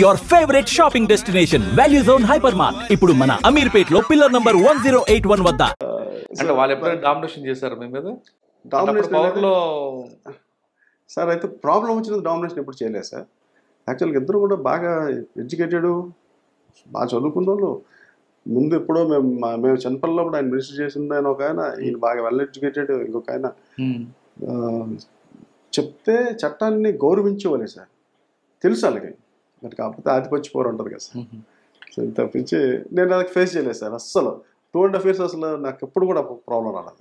Your favorite shopping destination, Value Zone Hypermart. ఇప్పుడు మన అమీర్పేట్ లో పిల్లర్ నంబర్ 1081 వద్ద. అంటే వాళ్ళు ఎప్పుడైనా డామినేషన్ చేశారు మీ మీద? డామినేషన్ పవర్ లో సార్ అయితే ప్రాబ్లం వచ్చిన డామినేషన్ ఎప్పుడు చేయలేదు సార్. యాక్చువల్గా ఇద్దరు కూడా బాగా ఎడ్యుకేటెడ్, బాగా చదువుకున్న వాళ్ళు. ముందు ఎప్పుడో మేము చిన్నపిల్లప్పుడు ఆయన మినిస్టర్ చేసిన ఆయన ఒక ఆయన, ఈయన బాగా వెల్ ఎడ్యుకేటెడ్, ఇంకొక ఆయన. చెప్తే చట్టాన్ని గౌరవించేవాళ్ళే సార్, తెలుసు వాళ్ళకి. మరి కాకపోతే ఆధిపత్య పోరు ఉంటుంది కదా సార్. సో ఇంత తప్పించి నేను అది ఫేస్ చేయలేదు సార్ అస్సలు. 2.5 years అసలు నాకు ఎప్పుడు కూడా ప్రాబ్లం రాలేదు.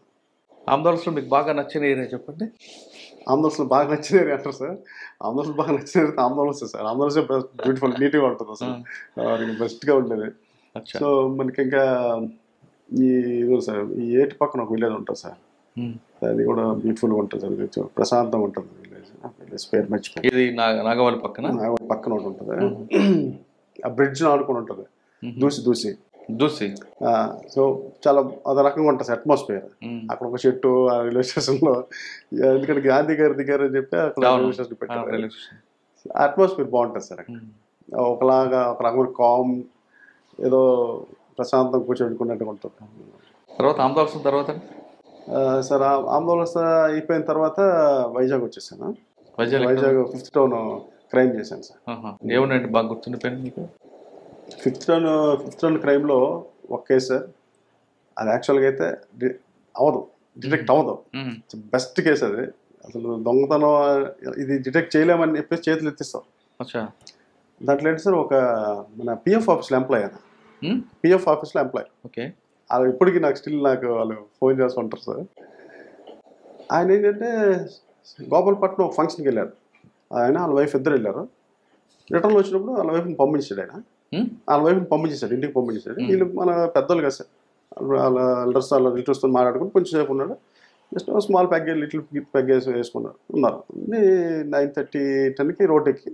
ఆందోళనలో మీకు బాగా నచ్చిన ఏరియా చెప్పండి. ఆందోళనలో బాగా నచ్చిన ఏరియా అంటారు సార్. ఆందోళనలో బాగా నచ్చిన ఏరియా ఆందోళన సార్. ఆందోళన బ్యూటిఫుల్, నీట్గా ఉంటుంది అసలు, బెస్ట్గా ఉండేది. సో మనకి ఇంకా ఈ ఇదో సార్, ఈ ఏటి పక్కన ఒక విలేజ్ ఉంటుంది సార్, అది కూడా బ్యూటిఫుల్గా ఉంటుంది సార్, ప్రశాంతంగా ఉంటుంది విలేజ్. పేరు మర్చిపోయి ఇది నాగవల్లి పక్కన పక్కన ఒకటి ఉంటుంది. ఆ బ్రిడ్జ్ ఆడుకుని ఉంటుంది, దూసి. సో చాలా అదే రకంగా ఉంటుంది సార్ అట్మాస్ఫియర్. అక్కడ ఒక చెట్టు ఆ రైల్వే స్టేషన్లో, ఎందుకంటే గాంధీ గారు దిగారు అని చెప్పి అక్కడ రైల్వే స్టేషన్ పెట్టారు. అట్మాస్ఫియర్ బాగుంటుంది సార్ అక్కడ. ఒక రకమైన కామ్, ఏదో ప్రశాంతం కూర్చోబెట్టుకున్నట్టుగా ఉంటుంది. తర్వాత ఆందోళన తర్వాత సార్ ఆందోళన అయిపోయిన తర్వాత వైజాగ్ వచ్చేసాను. వైజాగ్ 5th Town క్రైమ్ చేశాను సార్. ఏముందండి బాగా గుర్తుండిపోయింది మీకు? 5th Town క్రైమ్లో ఒక కేసు సార్. అది యాక్చువల్గా అయితే డిటెక్ట్ అవ్వదు. బెస్ట్ కేసు అది. అసలు దొంగతనం ఇది డిటెక్ట్ చేయలేమని చెప్పేసి చేతులు ఎత్తిస్తాం. దాంట్లో ఏంటి సార్, ఒక మన పిఎఫ్ ఆఫీస్లో ఎంప్లాయ్, అది పిఎఫ్ ఆఫీస్లో ఎంప్లాయ్. ఓకే. అది ఇప్పటికీ నాకు వాళ్ళు ఫోన్ చేస్తూ ఉంటారు సార్. ఆయన ఏంటంటే గోపాలపట్నం ఒక ఫంక్షన్కి వెళ్ళారు. ఆయన వాళ్ళ వైఫ్ ఇద్దరు వెళ్ళారు. రిటర్న్లో వచ్చినప్పుడు వాళ్ళ వైఫ్ని పంపించాడు. ఇంటికి పంపించేశాడు. వీళ్ళు మన పెద్దోళ్ళు కదా సార్, వాళ్ళ ఎల్డర్స్ వాళ్ళ రిలేటివ్స్తో మాట్లాడుకుని కొంచెం సేపు ఉన్నాడు. జస్ట్ స్మాల్ లిటిల్ ప్యాక్ వేసుకున్నారు. 9:30, 10కి రోడ్ ఎక్కి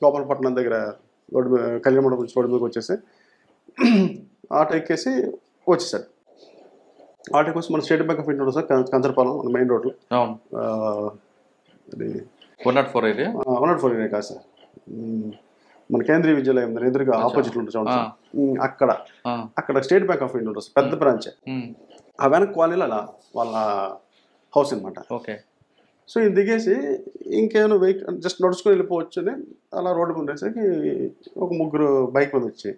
గోపాలపట్నం దగ్గర రోడ్డు మీద, కళ్యాణ మండపం నుంచి రోడ్డు మీదకి వచ్చేసి ఆటో ఎక్కేసి వచ్చేసాడు. ఆటో కోసం మన state bank of India sir, Kancharapalem మన మెయిన్ రోడ్లో. అది 104 ఏరియా కాదు సార్, మన కేంద్రీయ విద్యాలయం ఎదురుగా ఆపోజిట్ ఉంటుంది అక్కడ స్టేట్ బ్యాంక్ ఆఫ్ ఇండియా ఉంటుంది, పెద్ద బ్రాంచ్. ఆ వెనక్ కాలనీలో అలా వాళ్ళ హౌస్ అనమాట. ఓకే. సో ఇది దిగేసి ఇంకేమైనా వెహికల్ జస్ట్ నడుచుకొని వెళ్ళిపోవచ్చు అని అలా రోడ్డు ఉండేసరికి ఒక 3 బైక్ మీద వచ్చి,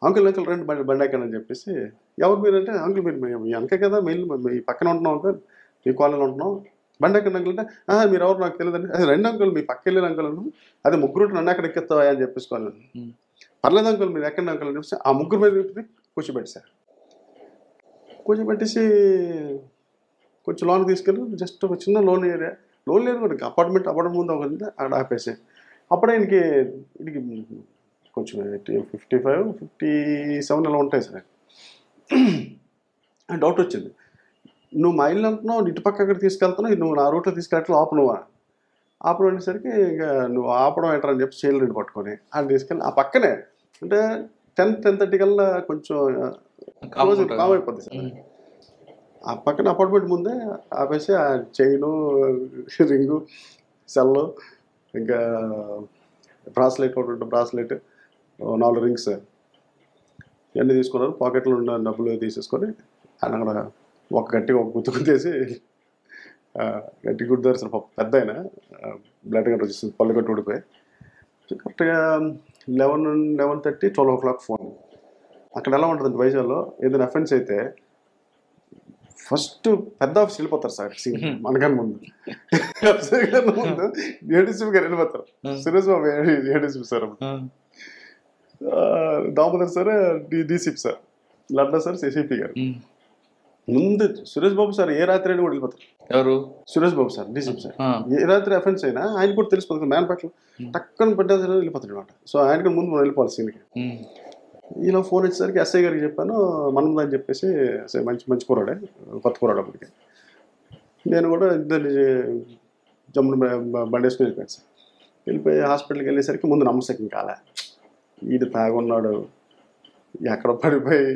అంకుల్ రండి బండి ఎక్కడని చెప్పేసి, ఎవరు మీరు అంటే, అంకుల్ మీరు మీ వెనకే కదా, మీ పక్కన ఉంటున్నాం అంకుల్, మీ కాలనీలో ఉంటున్నాం, బండి ఎక్కడ అంకుల్ అంటే, మీరు ఎవరు నాకు తెలియదండి. అది 2 అంకుల్, మీ పక్క వెళ్ళిన అంకుల్ అను, అదే 3 నన్ను ఎక్కడ ఎక్కిస్తావా అని చెప్పేసుకోవాలి. పర్లేదు అంకుల్, మీరు ఎక్కడ అంకుల్ అని చెప్పేసి ఆ 3 మీద కూర్చోబెట్టి సార్, కూర్చోబెట్టేసి కొంచెం లోన్ తీసుకెళ్ళి జస్ట్ ఒక చిన్న లోన్ ఏరియా కూడా అపార్ట్మెంట్ ముందు ఒక అక్కడ ఆపేసి, అప్పుడే ఇంటికి కొంచెం 55, 57 అలా ఉంటాయి సార్. డౌట్ వచ్చింది, నువ్వు మా ఇల్లు అంటున్నావు, ఇటు పక్క అక్కడ తీసుకెళ్తున్నావు, నువ్వు నా రూట్లో తీసుకెళ్ళట్లు ఆపడం అనేసరికి ఇంకా నువ్వు ఆపడం ఏంటని అని చెప్పి చైల్డ్ పట్టుకొని ఆయన తీసుకెళ్ళి ఆ పక్కనే, అంటే 10-10:30 కల్లా కొంచెం కామ్ అయిపోద్ది సార్. ఆ పక్కన అపార్ట్మెంట్ ముందే ఆపేసి ఆ చైను, రింగు, సెల్, ఇంకా బ్రాస్లెట్ 4 రింగ్స్ ఇవన్నీ తీసుకున్నారు. పాకెట్లో ఉన్న డబ్బులు తీసేసుకొని ఆయన అక్కడ గట్టిగా ఒక గుర్తుకుతేసి గట్టి గుర్తారు సార్. పెద్ద అయినా బ్లడ్ గట్ట వచ్చేసింది, పళ్ళు గట్టు ఊడిపోయి. కరెక్ట్గా 11:30, 12 o'clock ఫోన్. అక్కడ ఎలా ఉంటుందంటే వైజాగ్లో ఏదైనా అఫెన్స్ అయితే ఫస్ట్ పెద్ద ఆఫీస్ వెళ్ళిపోతారు సార్. మనకన్నా ముందు ఏడీసీపీ గారు వెళ్ళిపోతారు. Suresh Babu ADCP sir, Damodar sir DCP sir, Ladda sir CCP గారు. ముందు సురేష్ బాబు సార్ ఏ రాత్రి అయినా కూడా వెళ్ళిపోతారు. ఎవరు? Suresh Babu sir DCP sir. ఏ రాత్రి అఫెన్స్ అయినా ఆయన కూడా తెలిసిపోతుంది, మ్యానుఫ్యాక్చర్ టక్కన పెట్టేసి వెళ్ళిపోతాడు అనమాట. సో ఆయనకి ముందు మనం వెళ్ళిపోవాలి సీన్కి. ఇలా ఫోన్ వచ్చేసరికి ఎస్ఐ గారికి చెప్పాను, మనం అని చెప్పేసి, మంచి కూరాడే, కొత్త కూరాడు అప్పటికి. నేను కూడా ఇద్దరు జమ్మున బండి వేసుకుని వెళ్ళిపోయాను సార్. వెళ్ళిపోయి హాస్పిటల్కి వెళ్ళేసరికి ముందు నమ్మశక్యం కాలే, ఈడు తాగున్నాడు, ఎక్కడ పడిపోయి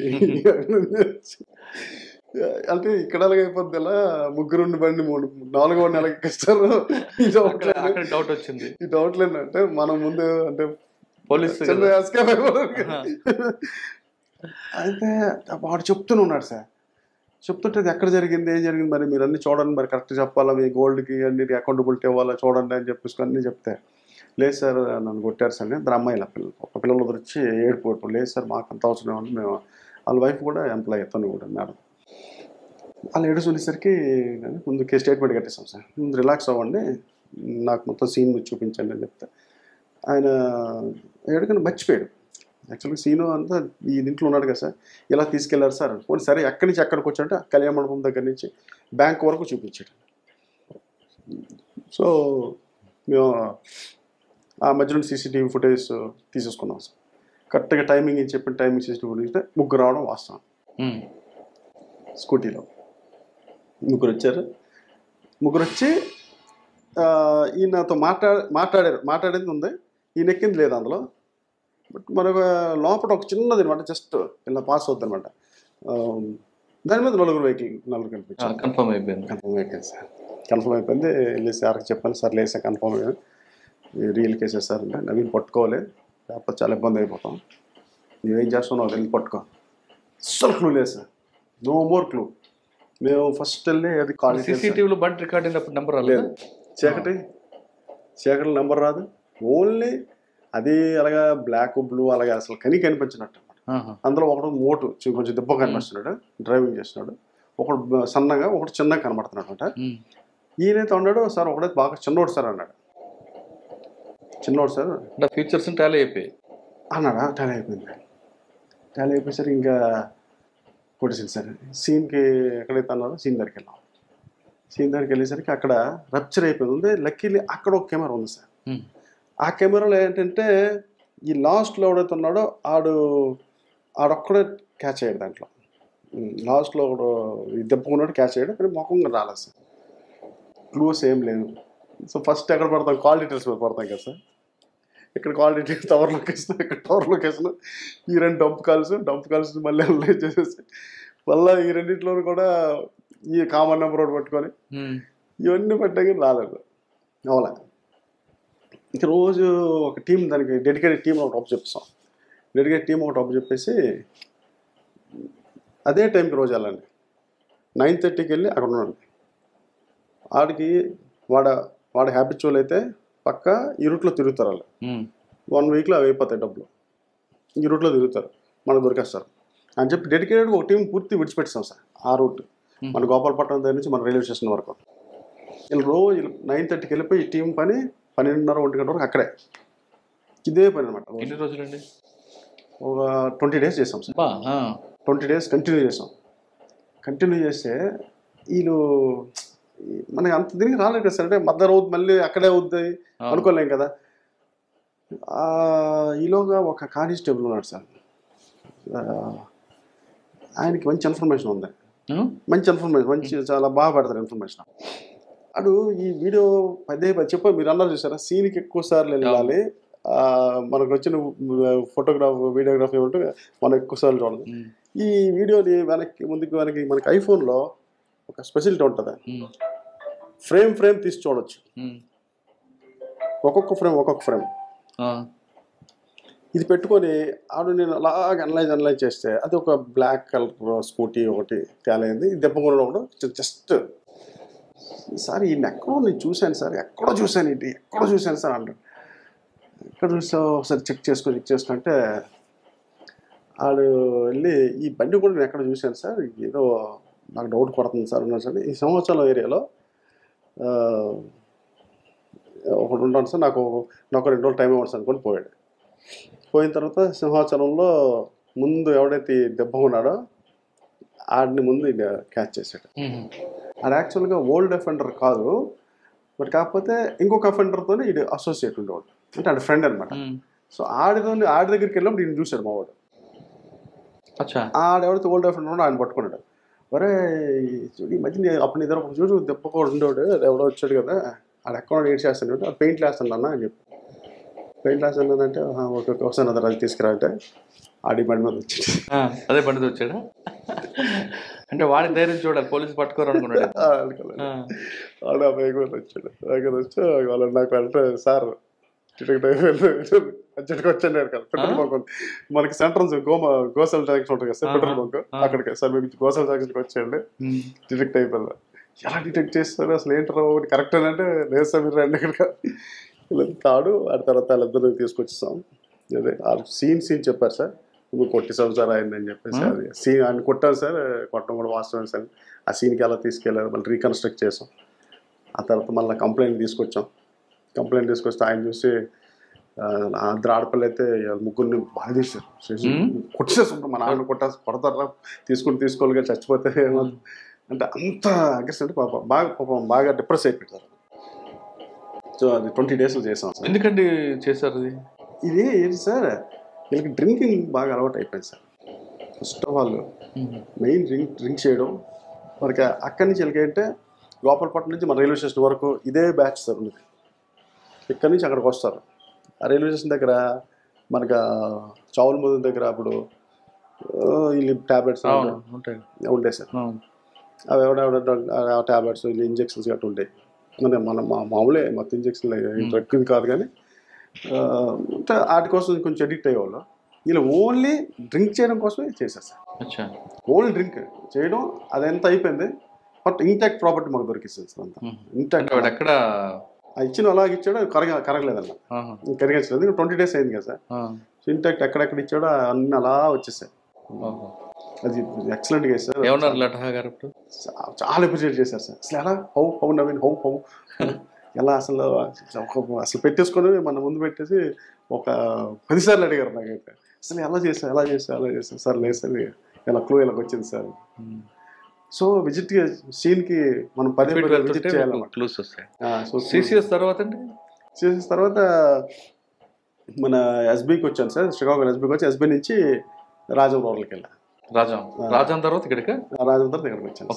అంటే ఇక్కడ అయిపోద్ది ఇలా 3 బండి 4వ నెలకి ఎక్కిస్తారు. డౌట్ వచ్చింది. ఈ డౌట్లు ఏంటంటే మనం ముందు అంటే పోలీసు చిన్న escape అయిపోయాడు. అయితే వాడు చెప్తూనే ఉన్నాడు సార్. చెప్తుంటే అది ఎక్కడ జరిగింది, ఏం జరిగింది, మరి మీరు అన్నీ చూడండి, మరి కరెక్ట్ చెప్పాలా, మీ గోల్డ్కి అన్నిటికి అకౌంటబిలిటీ ఇవ్వాలా చూడండి అని చెప్పేసి అన్నీ చెప్తే, లేదు సార్ నన్ను కొట్టారు సార్. ఇద్దరు అమ్మాయిల పిల్లలు, ఒక పిల్లలు వచ్చి ఏడుపోవటం, లేదు సార్ మాకు అంత అవసరం ఏమన్నా, మేము వాళ్ళ వైఫ్ కూడా ఎంప్లాయ్ తను కూడా మేడం. వాళ్ళు ఏడు చూసేసరికి ముందు స్టేట్మెంట్ కట్టేసాం సార్, ముందు రిలాక్స్ అవ్వండి, నాకు మొత్తం సీన్ చూపించండి అని చెప్తే ఆయన ఏడుకని మర్చిపోయాడు. యాక్చువల్గా సీను అంతా ఈ దీంట్లో ఉన్నాడు కదా సార్, ఇలా తీసుకెళ్లారు సార్. పోనీ సరే ఎక్కడి నుంచి ఎక్కడికి వచ్చాడంటే కళ్యాణ మండపం దగ్గర నుంచి బ్యాంక్ వరకు చూపించాడు. సో మేము ఆ మధ్యలో సీసీటీవీ ఫుటేజ్ తీసేసుకున్నాం సార్. కరెక్ట్గా టైమింగ్ అని చెప్పిన టైమింగ్ సీసీటీవీ ఫుటేజ్ ముగ్గురు రావడం వాస్తవం. స్కూటీలో ముగ్గురు వచ్చారు. ముగ్గురు వచ్చి ఈయనతో మాట్లాడేది ఉంది, ఈయన ఎక్కింది లేదు అందులో. బట్ మరొక లోపల ఒక చిన్నది అనమాట, జస్ట్ ఇలా పాస్ అవుతుంది అనమాట. దాని మీద నలుగురు కనిపించారు. కన్ఫర్మ్ అయిపోయింది సార్, కన్ఫర్మ్ అయిపోయింది. వెళ్ళి సార్కి చెప్పాను, సార్ లేదు సార్ కన్ఫర్మ్ అయ్యాను, రియల్ కేసెస్ సార్ అంటే నవీన్ పట్టుకోవాలి, లేకపోతే చాలా ఇబ్బంది అయిపోతాం, నువ్వేం చేస్తున్నావు వెళ్ళి పట్టుకో. అస్సలు క్లూ లేదు సార్, నో మోర్ క్లూ. మేము ఫస్ట్ వెళ్ళి అది కాల్ సీసీటీవీలో బండి రికార్డ్ అయినప్పుడు నెంబర్ రాలేదు. చీకటి నెంబర్ రాదు, ఓన్లీ అది అలాగా బ్లాక్ బ్లూ అలాగే అసలు కనిపించినట్టు అనమాట. అందులో ఒకడు మోటు కొంచెం దెబ్బ కనిపిస్తున్నాడు, డ్రైవింగ్ చేస్తున్నాడు, ఒకడు సన్నగా ఒకటి చిన్నగా కనబడుతున్నాడు అనమాట. ఈయనైతే అన్నాడు, సార్ ఒకడైతే బాగా చిన్నోడు సార్ అన్నాడు. చిన్నోడు సార్ ఫీచర్స్ టాలీ అయిపోయాయి అన్నాడా. టాలీ అయిపోయింది. టాలీ అయిపోయేసరికి ఇంకా కొట్టేసింది సార్. సీన్కి ఎక్కడైతే అన్నారో సీన్ దగ్గరికి వెళ్ళాం. సీన్ దగ్గరికి వెళ్ళేసరికి అక్కడ రప్చర్ అయిపోయింది. లక్కీలీ అక్కడ ఒక కెమెరా ఉంది సార్. ఆ కెమెరాలో ఏంటంటే ఈ లాస్ట్లో ఎవడైతే ఉన్నాడో ఆడొక్కడే క్యాచ్ అయ్యాడు. దాంట్లో లాస్ట్లో ఒకడు దెబ్బకున్నాడు, క్యాచ్ అయ్యాడు, కానీ ముఖంగా రాలేదు సార్. క్లూస్ ఏం లేదు. సో ఫస్ట్ ఎక్కడ పడతాం, కాల్ డీటెయిల్స్ పడతాం కదా సార్. ఇక్కడ కాల్ డీటెయిల్స్ టవర్ లొకేషన్, ఇక్కడ టవర్ లొకేషన్, ఈ రెండు డంప్ కాల్స్ మళ్ళీ అనలైజ్ చేసేసి మళ్ళీ ఈ రెండింటిలో కూడా ఈ కామన్ నెంబర్ ఒకటి పట్టుకొని ఇవన్నీ పట్టాక రాలేదు, అవలే. ఇంక రోజు ఒక టీం, దానికి డెడికేటెడ్ టీం ఒకటి అప్పచెప్పిస్తాం. డెడికేటెడ్ టీం ఒకటి అప్పచెప్పేసి అదే టైంకి రోజు వెళ్ళండి, 9:30కి వెళ్ళి అక్కడ ఉండండి. ఆడికి వాడు హ్యాబిచువల్ అయితే పక్క ఈ రూట్లో తిరుగుతారు వాళ్ళు. 1 వీక్లో అవి అయిపోతాయి డబ్బులు, ఈ రూట్లో తిరుగుతారు, మనకు దొరికేస్తారు అని చెప్పి డెడికేటెడ్గా ఒక టీం పూర్తి విడిచిపెట్టాం సార్. ఆ రూట్ మన గోపాలపట్నం దగ్గర నుంచి మన రైల్వే స్టేషన్ వరకు వీళ్ళు రోజు 9:30కి వెళ్ళిపోయి ఈ టీం పని 12:30-1 గంట వరకు అక్కడే, ఇదే పని అనమాట. ఎన్ని రోజులండి? ఒక 20 days చేసాం సార్. 20 days కంటిన్యూ చేసాం. కంటిన్యూ చేస్తే వీళ్ళు మనకి అంత తిరిగి రాలేదు కదా సార్. అంటే మద్దరు అవుతుంది, మళ్ళీ అక్కడే అవుతుంది అనుకోలేం కదా. ఈలోగా ఒక కానిస్టేబుల్ ఉన్నాడు సార్, ఆయనకి మంచి ఇన్ఫర్మేషన్ ఉంది, మంచి చాలా బాగా పెడతారు ఇన్ఫర్మేషన్. అడు ఈ వీడియో 10 చెప్పారు, మీరు అన్నారు చూసారా, సీన్కి ఎక్కువ సార్లు వెళ్ళాలి, మనకు వచ్చిన వీడియోగ్రఫీ ఉంటే మనం ఎక్కువ సార్లు చూడాలి. ఈ వీడియోని ముందుకు మనకి ఐఫోన్లో ఒక స్పెషాలిటీ ఉంటుంది, ఫ్రేమ్ తీసి చూడొచ్చు, ఒక్కొక్క ఫ్రేమ్. ఇది పెట్టుకొని నేను అలాగే అనలైజ్ చేస్తే అది ఒక బ్లాక్ కలర్ స్కూటీ ఒకటి తేలైంది, దెబ్బకొనడం ఒకటి జస్ట్. ఈసారి ఈయన నేను చూశాను సార్, ఎక్కడో చూశాను సార్ అంటాడు. ఎక్కడ చూసావు ఒకసారి చెక్ చేసుకుంటే ఆడు వెళ్ళి ఈ బండి కూడా నేను ఎక్కడ చూశాను సార్, ఏదో నాకు డౌట్ కొడుతుంది సార్ అన్నాడు సార్. ఈ సంవత్సరం ఏరియాలో ఒకటి ఉంటాను సార్, నాకు 2 రోజులు టైం ఇవ్వండి సార్ అనుకొని పోయాడు. పోయిన తర్వాత సింహాచలంలో ముందు ఎవడైతే దెబ్బ ఉన్నాడో ఆడిని ముందు క్యాచ్ చేశాడు. అది యాక్చువల్గా ఓల్డ్ అఫెండర్ కాదు, బట్ కాకపోతే ఇంకొక అఫెండర్తో ఇది అసోసియేట్ ఉండేవాడు, అంటే ఆడి ఫ్రెండ్ అనమాట. సో ఆడి దగ్గరికి వెళ్ళినప్పుడు ఈయన చూశాడు మా వాడు. ఆడెవరైతే ఓల్డ్ అఫెండర్ ఉన్నాడో ఆయన పట్టుకున్నాడు. ఒరే చూడు ఈ మధ్య అప్పుడు ఇద్దరు చూడు దెబ్బ కూడా ఉండేవాడు, ఎవడో వచ్చాడు కదా, ఆడ ఎక్కడ ఏడ్ చేస్తాను, అది పెయింట్ వేస్తాను అన్న అని చెప్పి. పెయింట్ వేస్తానంటే ఒకసారి అదే అది తీసుకురా అంటే ఆడి బండి మీద వచ్చాడు. అదే బండి వచ్చాడా అంటే వాడికి ధైర్యం చూడాలి, పోలీసు పట్టుకోరు అనుకున్నాడు. ఆడ వేగం వచ్చాడు. వచ్చి వాళ్ళు నాకు అంటే సార్ డిటెక్ట్ అర్జెంట్గా వచ్చాను కదా పెట్రోల్ బంక్ ఉంది మనకి సెంటర్ గోసల్ జంక్షన్ ఉంటుంది కదా సార్ పెట్రోల్ బంక్ అక్కడికి సార్ మేము గోసల్ జంక్షన్కి వచ్చేయండి డిటెక్ట్ అయిపోయింది. ఎలా డిటెక్ట్ చేస్తారు అసలు ఏంటారు ఒకటి కరెక్ట్ అని అంటే లేదు సార్ మీరు రండి ఇక్కడికి తాడు ఆ తర్వాత వాళ్ళిద్దరు తీసుకొచ్చేసాం. అదే ఆ సీన్ చెప్పారు సార్ నువ్వు కొట్టేసావు సార్ ఆయన అని చెప్పేసి అది సీన్ ఆయన కొట్టాను సార్ కొట్టడం కూడా వాస్తవం సార్. ఆ సీన్కి ఎలా తీసుకెళ్ళారు మళ్ళీ రీకన్స్ట్రక్ట్ చేసాం. ఆ తర్వాత మళ్ళీ కంప్లైంట్ తీసుకొచ్చాం. కంప్లైంట్ తీసుకొస్తే ఆయన చూసి అందరు ఆడపిల్ల అయితే ముగ్గురిని బాగా తీశారు కొట్టేసేస్తుంటారు మా నాన్న కొడతారా తీసుకోవాలి చచ్చిపోతే అంటే అంత అగ్రెసివ్ అంటే బాగా డిప్రెస్ అయిపోతారు. సో అది 20 days చేసాం సార్. ఎందుకండి చేశారు అది? ఇది ఏంటి సార్ వీళ్ళకి డ్రింకింగ్ బాగా అలవాటు అయిపోయింది sir. First of all main drink చేయడం మనకి అక్కడి నుంచి వెళ్ళకంటే గోపాలపట్నం నుంచి మన రైల్వే స్టేషన్ వరకు ఇదే బ్యాచ్ సార్ ఉంది. ఇక్కడి నుంచి అక్కడికి వస్తారు. ఆ రైల్వే స్టేషన్ దగ్గర మనకి చావుల ముందు దగ్గర అప్పుడు వీళ్ళు ట్యాబ్లెట్స్ ఉంటాయి సార్. అవి ఎవడ ట్యాబ్లెట్స్ ఇంజెక్షన్స్ గట్రా ఉంటాయి. మన మామూలే మొత్తం ఇంజెక్షన్లు ఎక్కువ కాదు కానీ అంటే వాటి కోసం కొంచెం అడిక్ట్ అయ్యేవాళ్ళు. వీళ్ళు ఓన్లీ డ్రింక్ చేయడం కోసమే చేశారు సార్. ఓన్లీ డ్రింక్ చేయడం అదంతా అయిపోయింది. బట్ ఇంటాక్ట్ ప్రాపర్టీ మాకు దొరికిస్తుంది సార్. అంతా ఇంటాక్ట్ ఎక్కడ ఇచ్చిన అలాగే ఇచ్చాడో కరగలేదన్న కరిగించలేదు. 20 days అయింది కదా సార్. సో ఇంటాక్ట్ ఎక్కడెక్కడ ఇచ్చాడో అన్నీ అలా వచ్చేసాయి. అది ఎక్సలెంట్గా సార్. చాలా అప్రిషియేట్ చేశారు సార్. అసలు ఎలా హౌ నవీన్ హౌ ఎలా అసలు పెట్టేసుకొని మన ముందు పెట్టేసి ఒక 10 సార్లు అడిగారు నాకైతే. అసలు ఎలా చేసా సార్ లేదు సార్ ఇలా క్లూ ఇలాగ వచ్చింది సార్. సో సీన్కి మనం 10 విజిట్ చేయాలన్నమాట. సిసిఎస్ తర్వాత మన ఎస్బీకి వచ్చాను సార్. శ్రీకాకుళం ఎస్బీకి వచ్చి ఎస్బీ నుంచి రాజం రోడ్లకి వెళ్ళా. రాజం తర్వాత ఇక్కడికి వచ్చాను.